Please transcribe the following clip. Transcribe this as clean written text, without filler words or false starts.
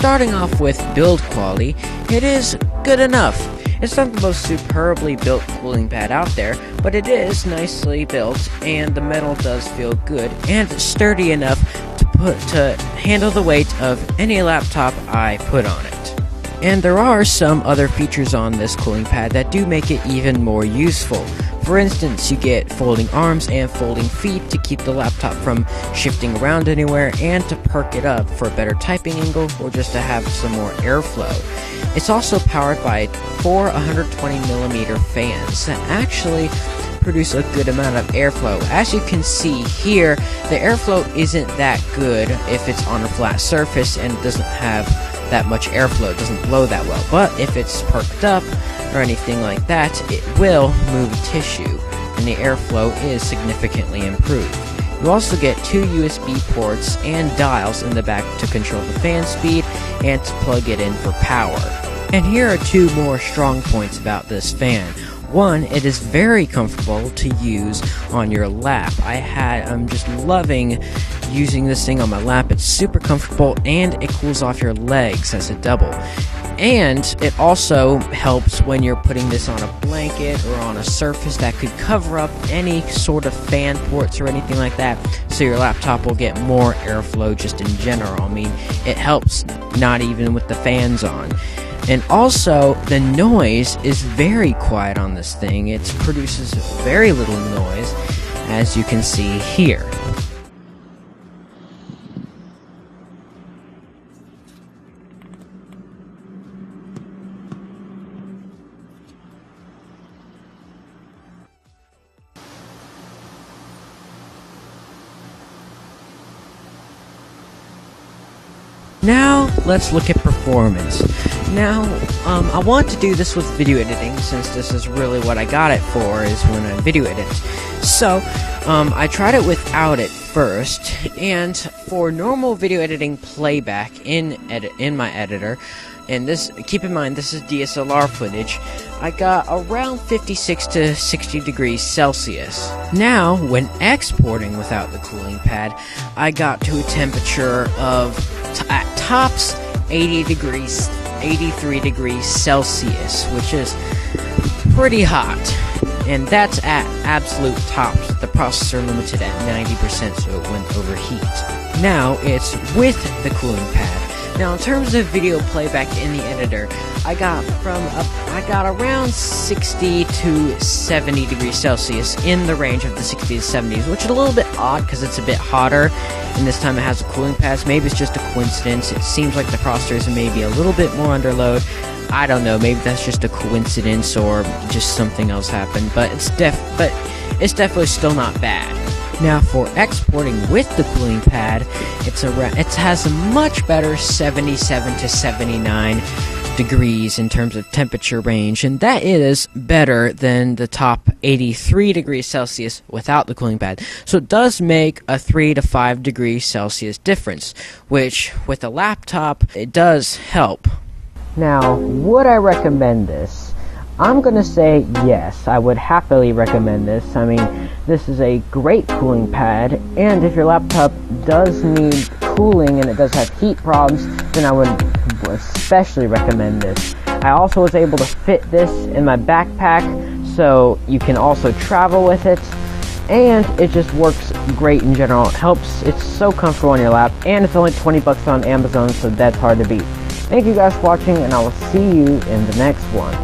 starting off with build quality, it is good enough. It's not the most superbly built cooling pad out there, but it is nicely built, and the metal does feel good and sturdy enough to handle the weight of any laptop I put on it. And there are some other features on this cooling pad that do make it even more useful. For instance, you get folding arms and folding feet to keep the laptop from shifting around anywhere, and to perk it up for a better typing angle or just to have some more airflow. It's also powered by 4 120mm fans that actually produce a good amount of airflow. As you can see here, the airflow isn't that good if it's on a flat surface and it doesn't have that much airflow, it doesn't blow that well. But if it's perked up or anything like that, it will move tissue, and the airflow is significantly improved. You also get 2 USB ports and dials in the back to control the fan speed and to plug it in for power. And here are 2 more strong points about this fan. One, it is very comfortable to use on your lap. I'm just loving using this thing on my lap. It's super comfortable, and it cools off your legs as a double. And it also helps when you're putting this on a blanket or on a surface that could cover up any sort of fan ports or anything like that, so your laptop will get more airflow just in general. I mean, it helps not even with the fans on. And also, the noise is very quiet on this thing. It produces very little noise, as you can see here. Now, let's look at performance. Now, I want to do this with video editing, since this is really what I got it for, is when I video edit. So, I tried it without it first, and for normal video editing playback in my editor, and this, keep in mind, this is DSLR footage, I got around 56 to 60 degrees Celsius. Now, when exporting without the cooling pad, I got to a temperature of, at tops, 83 degrees Celsius, which is pretty hot. And that's at absolute tops. The processor limited at 90%, so it wouldn't overheat. Now, it's with the cooling pad. Now, in terms of video playback in the editor, I got around 60 to 70 degrees Celsius, in the range of the 60s to 70s, which is a little bit odd because it's a bit hotter, and this time it has a cooling pad. So maybe it's just a coincidence. It seems like the processor is maybe a little bit more under load. I don't know, maybe that's just a coincidence or just something else happened, but it's definitely still not bad. Now, for exporting with the cooling pad, it has a much better 77 to 79 degrees in terms of temperature range, and that is better than the top 83 degrees Celsius without the cooling pad. So it does make a 3 to 5 degrees Celsius difference, which with a laptop, it does help. Now, would I recommend this? I'm gonna say yes, I would happily recommend this. I mean, this is a great cooling pad, and if your laptop does need cooling and it does have heat problems, then I would especially recommend this. I also was able to fit this in my backpack, so you can also travel with it, and it just works great in general. It helps, it's so comfortable on your lap, and it's only 20 bucks on Amazon, so that's hard to beat. Thank you guys for watching, and I will see you in the next one.